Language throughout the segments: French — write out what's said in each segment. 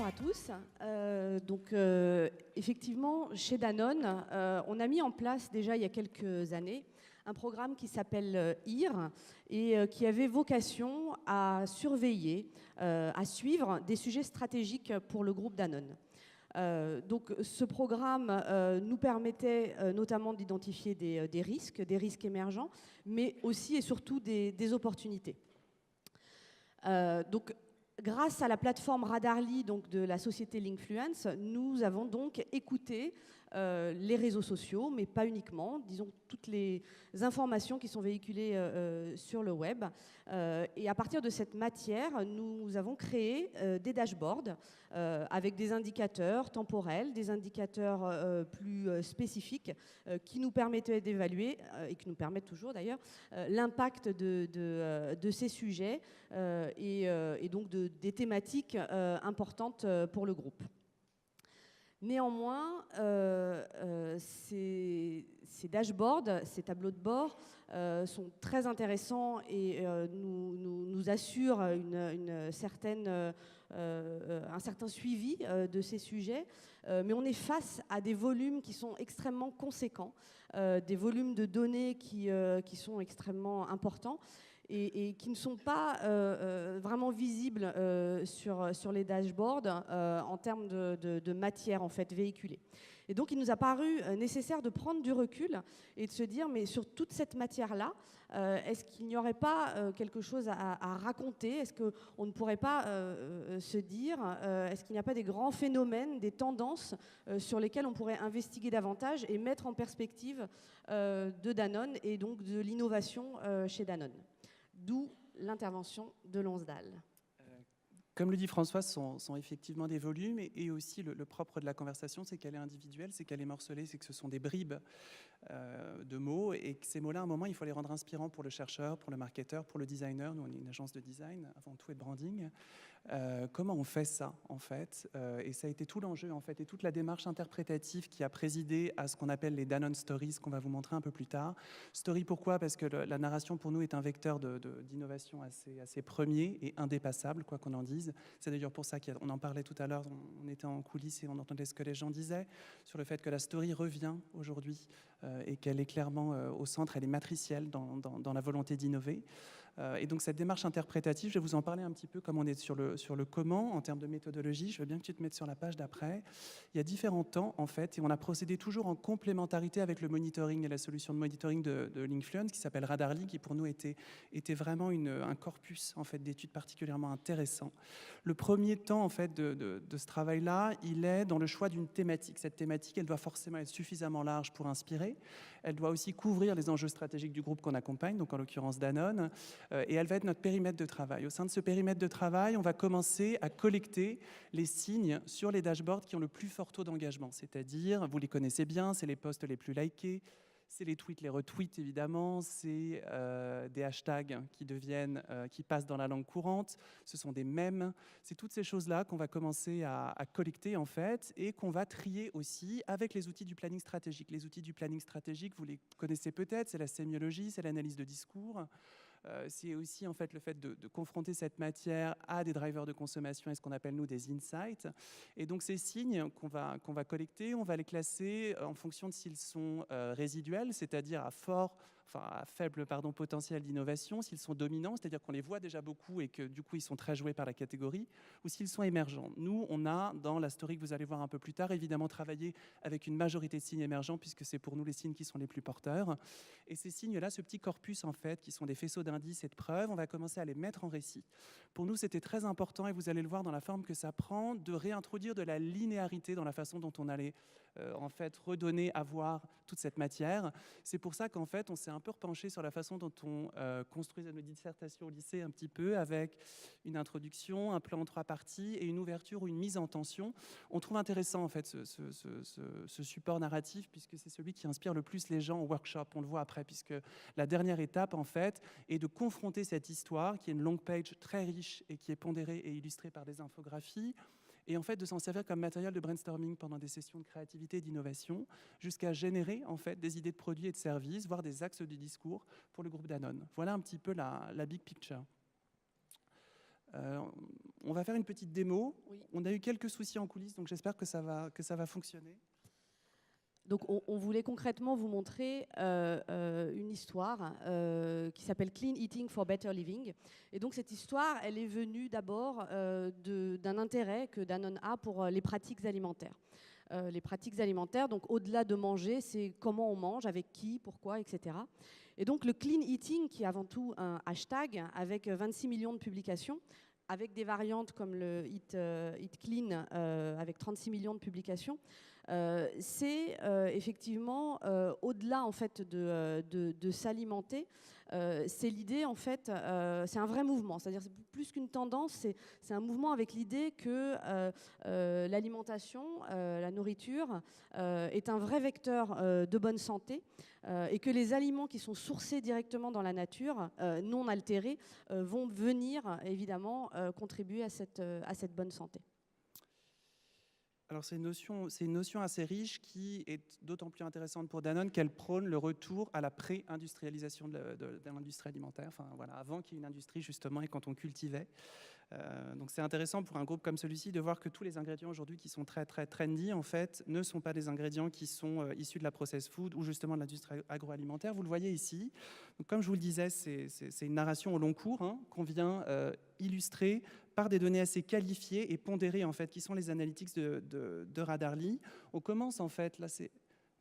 Bonjour à tous. Effectivement, chez Danone, on a mis en place déjà il y a quelques années un programme qui s'appelle IR et qui avait vocation à surveiller, à suivre des sujets stratégiques pour le groupe Danone. Ce programme nous permettait notamment d'identifier des risques émergents, mais aussi et surtout des opportunités. Grâce à la plateforme Radarly de la société Linkfluence, nous avons donc écouté les réseaux sociaux, mais pas uniquement, disons toutes les informations qui sont véhiculées sur le web. Et à partir de cette matière, nous avons créé des dashboards avec des indicateurs temporels, des indicateurs plus spécifiques qui nous permettaient d'évaluer, et qui nous permettent toujours d'ailleurs, l'impact de ces sujets et donc des thématiques importantes pour le groupe. Néanmoins, ces dashboards, ces tableaux de bord sont très intéressants et nous assurent un certain suivi de ces sujets. Mais on est face à des volumes qui sont extrêmement conséquents, des volumes de données qui sont extrêmement importants. Et qui ne sont pas vraiment visibles sur les dashboards en termes de matière en fait véhiculée. Et donc il nous a paru nécessaire de prendre du recul et de se dire mais sur toute cette matière-là, est-ce qu'il n'y aurait pas quelque chose à raconter? Est-ce qu'on ne pourrait pas se dire, est-ce qu'il n'y a pas des grands phénomènes, des tendances sur lesquelles on pourrait investiguer davantage et mettre en perspective de Danone et donc de l'innovation chez Danone? D'où l'intervention de Lonsdal. Comme le dit François, ce sont effectivement des volumes et aussi le propre de la conversation, c'est qu'elle est individuelle, c'est qu'elle est morcelée, c'est que ce sont des bribes de mots et que ces mots-là, à un moment, il faut les rendre inspirants pour le chercheur, pour le marketeur, pour le designer. Nous, on est une agence de design avant tout et de branding. Comment on fait ça, en fait et ça a été tout l'enjeu, en fait, et toute la démarche interprétative qui a présidé à ce qu'on appelle les Danone Stories, qu'on va vous montrer un peu plus tard. Story, pourquoi? Parce que la narration, pour nous, est un vecteur d'innovation assez premier et indépassable, quoi qu'on en dise. C'est d'ailleurs pour ça qu'on en parlait tout à l'heure, on était en coulisses et on entendait ce que les gens disaient sur le fait que la story revient aujourd'hui et qu'elle est clairement au centre, elle est matricielle dans la volonté d'innover. Et donc cette démarche interprétative, je vais vous en parler un petit peu comme on est sur le comment, en termes de méthodologie. Je veux bien que tu te mettes sur la page d'après. Il y a différents temps, en fait, et on a procédé toujours en complémentarité avec le monitoring et la solution de monitoring de Linkfluence, qui s'appelle Radarly, qui pour nous était vraiment un corpus en fait, d'études particulièrement intéressant. Le premier temps en fait, de ce travail-là, il est dans le choix d'une thématique. Cette thématique, elle doit forcément être suffisamment large pour inspirer. Elle doit aussi couvrir les enjeux stratégiques du groupe qu'on accompagne, donc en l'occurrence Danone. Et elle va être notre périmètre de travail. Au sein de ce périmètre de travail, on va commencer à collecter les signes sur les dashboards qui ont le plus fort taux d'engagement. C'est-à-dire, vous les connaissez bien, c'est les posts les plus likés, c'est les tweets, les retweets évidemment, c'est des hashtags qui passent dans la langue courante, ce sont des mèmes, c'est toutes ces choses-là qu'on va commencer à collecter en fait et qu'on va trier aussi avec les outils du planning stratégique. Les outils du planning stratégique, vous les connaissez peut-être, c'est la sémiologie, c'est l'analyse de discours. C'est aussi en fait le fait de confronter cette matière à des drivers de consommation et ce qu'on appelle nous des insights. Et donc ces signes qu'on va collecter, on va les classer en fonction de s'ils sont résiduels, c'est-à-dire à faible potentiel d'innovation, s'ils sont dominants, c'est-à-dire qu'on les voit déjà beaucoup et que du coup ils sont très joués par la catégorie, ou s'ils sont émergents. Nous, on a dans la story que vous allez voir un peu plus tard, évidemment travaillé avec une majorité de signes émergents puisque c'est pour nous les signes qui sont les plus porteurs. Et ces signes-là, ce petit corpus en fait, qui sont des faisceaux d'indices et de preuves, on va commencer à les mettre en récit. Pour nous, c'était très important et vous allez le voir dans la forme que ça prend, de réintroduire de la linéarité dans la façon dont on allait en fait redonner à voir toute cette matière. C'est pour ça qu'en fait, on s'est un peu repenché sur la façon dont on construisait nos dissertations au lycée un petit peu avec une introduction, un plan en 3 parties et une ouverture ou une mise en tension. On trouve intéressant en fait ce support narratif puisque c'est celui qui inspire le plus les gens au workshop. On le voit après puisque la dernière étape en fait est de confronter cette histoire qui est une long page très riche et qui est pondérée et illustrée par des infographies et en fait de s'en servir comme matériel de brainstorming pendant des sessions de créativité et d'innovation jusqu'à générer en fait des idées de produits et de services, voire des axes de discours pour le groupe Danone. Voilà un petit peu la big picture. On va faire une petite démo. Oui. On a eu quelques soucis en coulisses, donc j'espère que ça va fonctionner. Donc on voulait concrètement vous montrer une histoire qui s'appelle Clean Eating for Better Living. Et donc cette histoire, elle est venue d'abord d'un intérêt que Danone a pour les pratiques alimentaires. Les pratiques alimentaires, donc au-delà de manger, c'est comment on mange, avec qui, pourquoi, etc. Et donc le Clean Eating, qui est avant tout un hashtag avec 26 millions de publications, avec des variantes comme le Eat Clean avec 36 millions de publications, c'est effectivement au-delà en fait de s'alimenter. C'est l'idée en fait, c'est un vrai mouvement. C'est-à-dire c'est plus qu'une tendance, c'est un mouvement avec l'idée que l'alimentation, la nourriture est un vrai vecteur de bonne santé et que les aliments qui sont sourcés directement dans la nature, non altérés, vont venir évidemment contribuer à cette bonne santé. Alors c'est une notion assez riche qui est d'autant plus intéressante pour Danone qu'elle prône le retour à la pré-industrialisation de l'industrie alimentaire, enfin, voilà, avant qu'il y ait une industrie justement et quand on cultivait. Donc c'est intéressant pour un groupe comme celui-ci de voir que tous les ingrédients aujourd'hui qui sont très très trendy en fait ne sont pas des ingrédients qui sont issus de la processed food ou justement de l'industrie agroalimentaire. Vous le voyez ici. Donc, comme je vous le disais, c'est une narration au long cours qu'on vient illustrer par des données assez qualifiées et pondérées en fait, qui sont les analytics de Radarly. On commence en fait là c'est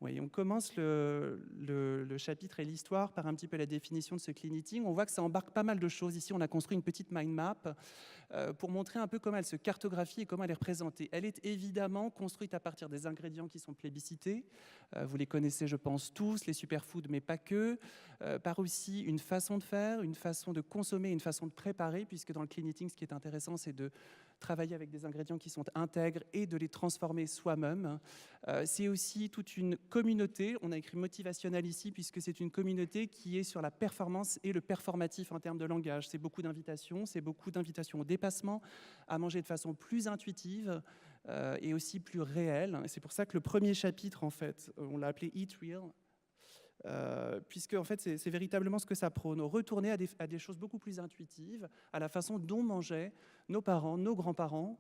oui, on commence le chapitre et l'histoire par un petit peu la définition de ce clean eating. On voit que ça embarque pas mal de choses. Ici, on a construit une petite mind map pour montrer un peu comment elle se cartographie et comment elle est représentée. Elle est évidemment construite à partir des ingrédients qui sont plébiscités. Vous les connaissez, je pense, tous, les superfoods, mais pas que. Par aussi une façon de faire, une façon de consommer, une façon de préparer, puisque dans le clean eating, ce qui est intéressant, c'est de travailler avec des ingrédients qui sont intègres et de les transformer soi-même. C'est aussi toute une communauté, on a écrit motivationnel ici, puisque c'est une communauté qui est sur la performance et le performatif en termes de langage. C'est beaucoup d'invitations au dépassement, à manger de façon plus intuitive et aussi plus réelle. Et c'est pour ça que le premier chapitre, en fait, on l'a appelé Eat Real, puisque en fait, c'est véritablement ce que ça prône, retourner à des choses beaucoup plus intuitives, à la façon dont mangeaient nos parents, nos grands-parents,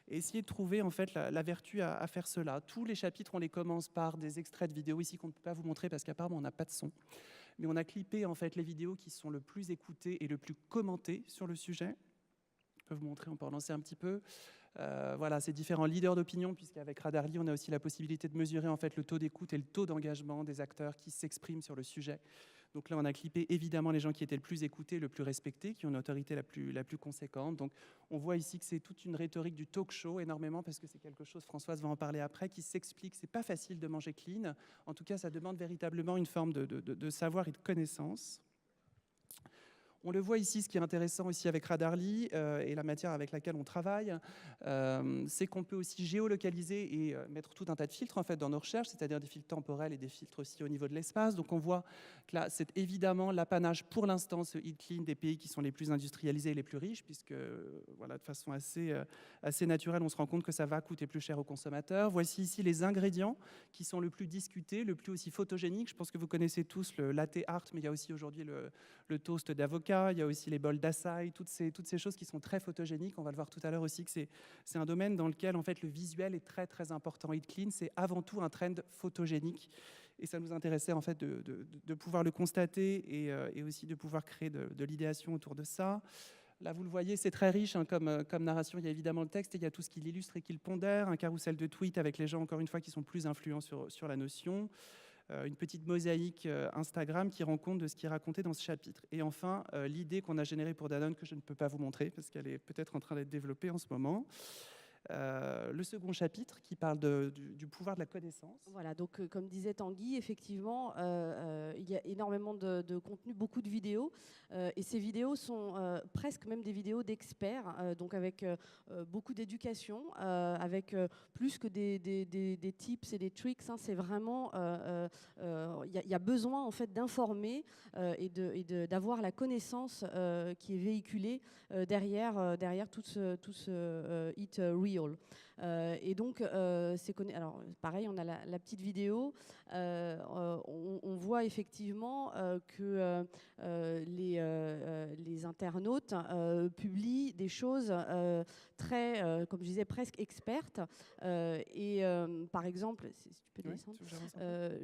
et essayer de trouver en fait la vertu à faire cela. Tous les chapitres, on les commence par des extraits de vidéos ici qu'on ne peut pas vous montrer parce qu'apparemment on n'a pas de son, mais on a clippé en fait les vidéos qui sont le plus écoutées et le plus commentées sur le sujet. Je peux vous montrer, on peut relancer un petit peu. Voilà, ces différents leaders d'opinion, puisqu'avec Radarly, on a aussi la possibilité de mesurer en fait le taux d'écoute et le taux d'engagement des acteurs qui s'expriment sur le sujet. Donc là, on a clippé évidemment les gens qui étaient le plus écoutés, le plus respectés, qui ont une autorité la plus conséquente. Donc on voit ici que c'est toute une rhétorique du talk show, énormément, parce que c'est quelque chose, Françoise va en parler après, qui s'explique. C'est pas facile de manger clean. En tout cas, ça demande véritablement une forme de savoir et de connaissance. On le voit ici, ce qui est intéressant aussi avec Radarly et la matière avec laquelle on travaille, c'est qu'on peut aussi géolocaliser et mettre tout un tas de filtres en fait, dans nos recherches, c'est-à-dire des filtres temporels et des filtres aussi au niveau de l'espace. Donc on voit que là, c'est évidemment l'apanage pour l'instant, ce Eat Clean, des pays qui sont les plus industrialisés et les plus riches, puisque voilà, de façon assez naturelle, on se rend compte que ça va coûter plus cher aux consommateurs. Voici ici les ingrédients qui sont le plus discutés, le plus aussi photogéniques. Je pense que vous connaissez tous le latte art, mais il y a aussi aujourd'hui le toast d'avocat. Il y a aussi les bols d'açaï, toutes ces choses qui sont très photogéniques. On va le voir tout à l'heure aussi que c'est un domaine dans lequel en fait, le visuel est très très important. Eat Clean, c'est avant tout un trend photogénique. Et ça nous intéressait en fait de pouvoir le constater et aussi de pouvoir créer de l'idéation autour de ça. Là, vous le voyez, c'est très riche comme narration. Il y a évidemment le texte et il y a tout ce qui l'illustre et qui le pondère. Un carrousel de tweets avec les gens, encore une fois, qui sont plus influents sur la notion. Une petite mosaïque Instagram qui rend compte de ce qui est raconté dans ce chapitre. Et enfin, l'idée qu'on a générée pour Danone, que je ne peux pas vous montrer, parce qu'elle est peut-être en train d'être développée en ce moment. Le second chapitre qui parle du pouvoir de la connaissance. Voilà, donc comme disait Tanguy, effectivement, il y a énormément de contenu, beaucoup de vidéos, et ces vidéos sont presque même des vidéos d'experts, donc avec beaucoup d'éducation, avec plus que des tips et des tricks, hein, c'est vraiment, il y a besoin en fait d'informer et d'avoir la connaissance qui est véhiculée derrière tout ce Eat Real. real. Et donc, alors pareil, on a la petite vidéo. On voit effectivement que les internautes publient des choses très, comme je disais, presque expertes. Par exemple, si tu peux descendre,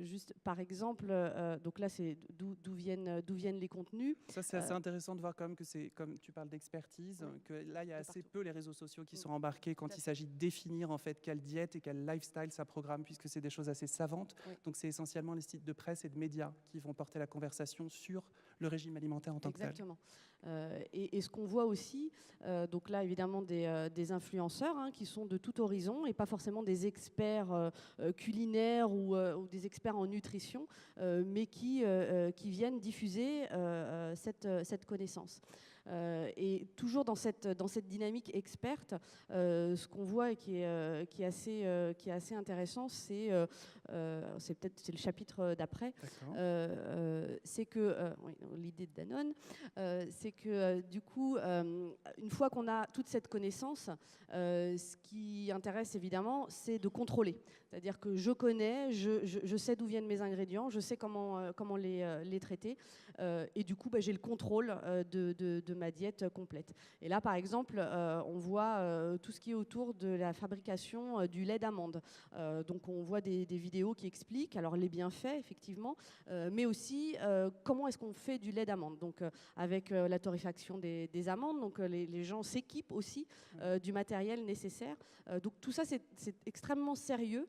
juste par exemple, donc là c'est d'où viennent les contenus. Ça c'est assez intéressant de voir quand même que c'est, comme tu parles d'expertise, que là il y a assez peu les réseaux sociaux qui sont embarqués quand il s'agit de définir en fait quelle diète et quel lifestyle ça programme, puisque c'est des choses assez savantes. Donc c'est essentiellement les sites de presse et de médias qui vont porter la conversation sur le régime alimentaire en tant que tel. Exactement. Et ce qu'on voit aussi, donc là évidemment des influenceurs qui sont de tout horizon et pas forcément des experts culinaires ou des experts en nutrition, mais qui viennent diffuser cette connaissance. Et toujours dans cette dynamique experte, ce qu'on voit et qui est assez intéressant, c'est le chapitre d'après, c'est que oui, l'idée de Danone, c'est que du coup, une fois qu'on a toute cette connaissance, ce qui intéresse évidemment, c'est de contrôler. C'est-à-dire que je connais, je sais d'où viennent mes ingrédients, je sais comment les traiter, et du coup, j'ai le contrôle de ma diète complète. Et là, par exemple, on voit tout ce qui est autour de la fabrication du lait d'amande. Donc, on voit des vidéos qui expliquent alors les bienfaits, effectivement, mais aussi comment est-ce qu'on fait du lait d'amande. Donc, avec la torréfaction des amandes, donc les gens s'équipent aussi du matériel nécessaire. Donc, tout ça, c'est extrêmement sérieux.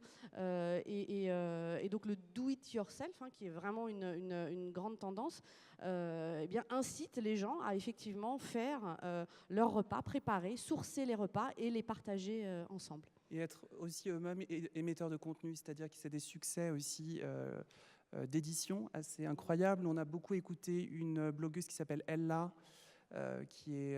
Et donc, le do-it-yourself, qui est vraiment une grande tendance, eh bien, incite les gens à effectivement faire leurs repas, préparer, sourcer les repas et les partager ensemble. Et être aussi eux-mêmes émetteurs de contenu, c'est-à-dire que c'est des succès aussi d'édition assez incroyables. On a beaucoup écouté une blogueuse qui s'appelle Ella, qui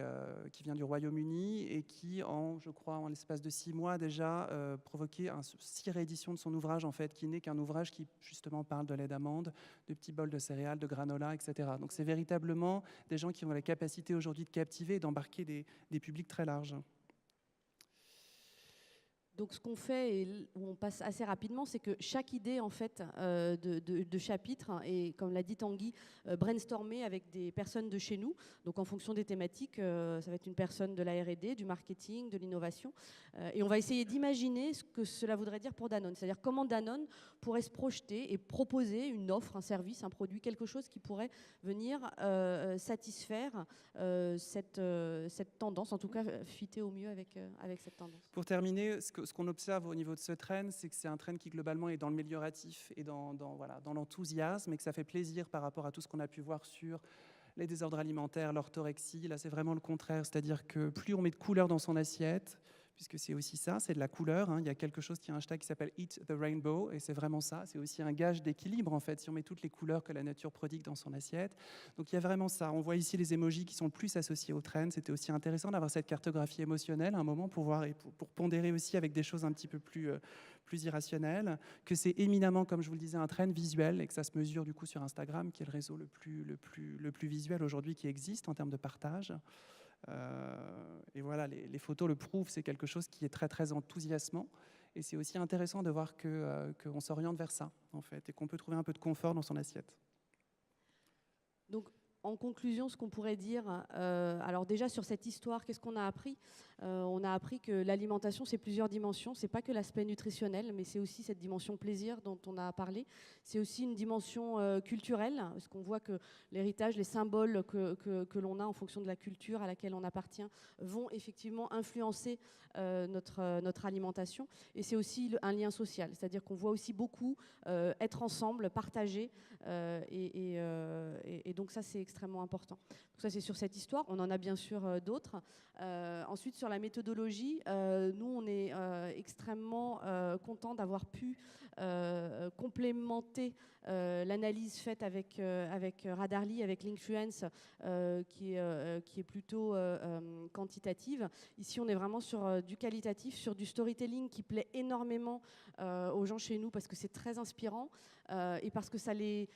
vient du Royaume-Uni et qui, je crois, en l'espace de 6 mois déjà, provoqué 6 rééditions de son ouvrage, en fait, qui n'est qu'un ouvrage qui, justement, parle de lait d'amande, de petits bols de céréales, de granola, etc. Donc, c'est véritablement des gens qui ont la capacité aujourd'hui de captiver et d'embarquer des publics très larges. Donc, ce qu'on fait, et où on passe assez rapidement, c'est que chaque idée, en fait, de chapitre, et comme l'a dit Tanguy, brainstormer avec des personnes de chez nous. Donc, en fonction des thématiques, ça va être une personne de la R&D, du marketing, de l'innovation. Et on va essayer d'imaginer ce que cela voudrait dire pour Danone. C'est-à-dire comment Danone pourrait se projeter et proposer une offre, un service, un produit, quelque chose qui pourrait venir satisfaire cette tendance, en tout cas fitter au mieux avec cette tendance. Pour terminer, ce qu'on observe au niveau de ce trend, c'est que c'est un trend qui globalement est dans le mélioratif et dans l'enthousiasme, et que ça fait plaisir par rapport à tout ce qu'on a pu voir sur les désordres alimentaires, l'orthorexie. Là, c'est vraiment le contraire, c'est-à-dire que plus on met de couleurs dans son assiette, puisque c'est aussi ça, c'est de la couleur. Il y a quelque chose qui a un hashtag qui s'appelle Eat the Rainbow, et c'est vraiment ça. C'est aussi un gage d'équilibre, en fait, si on met toutes les couleurs que la nature prodigue dans son assiette. Donc il y a vraiment ça. On voit ici les emojis qui sont plus associés au trend. C'était aussi intéressant d'avoir cette cartographie émotionnelle à un moment pour voir et pour pondérer aussi avec des choses un petit peu plus irrationnelles, que c'est éminemment, comme je vous le disais, un trend visuel, et que ça se mesure du coup sur Instagram, qui est le réseau le plus visuel aujourd'hui qui existe en termes de partage. Et voilà, les photos le prouvent, c'est quelque chose qui est très très enthousiasmant, et c'est aussi intéressant de voir qu'on s'oriente vers ça en fait, et qu'on peut trouver un peu de confort dans son assiette. Donc, en conclusion, ce qu'on pourrait dire, alors déjà sur cette histoire, qu'est-ce qu'on a appris ? On a appris que l'alimentation, c'est plusieurs dimensions. C'est pas que l'aspect nutritionnel, mais c'est aussi cette dimension plaisir dont on a parlé. C'est aussi une dimension culturelle, parce qu'on voit que l'héritage, les symboles que l'on a en fonction de la culture à laquelle on appartient vont effectivement influencer notre alimentation. Et c'est aussi un lien social, c'est-à-dire qu'on voit aussi beaucoup être ensemble, partager, et donc ça, c'est extrêmement important. Donc ça, c'est sur cette histoire. On en a bien sûr d'autres. Ensuite, sur la méthodologie, nous, on est extrêmement contents d'avoir pu complémenter l'analyse faite avec Radarly, avec Linkfluence, qui est plutôt quantitative. Ici, on est vraiment sur du qualitatif, sur du storytelling qui plaît énormément aux gens chez nous, parce que c'est très inspirant et parce que ça les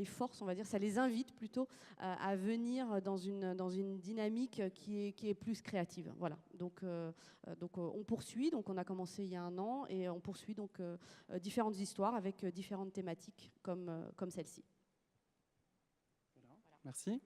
force, on va dire, ça les invite plutôt à venir dans une dynamique qui est plus créative. Voilà. Donc on poursuit. Donc on a commencé il y a 1 an et on poursuit donc différentes histoires avec différentes thématiques comme celle-ci. Voilà. Merci.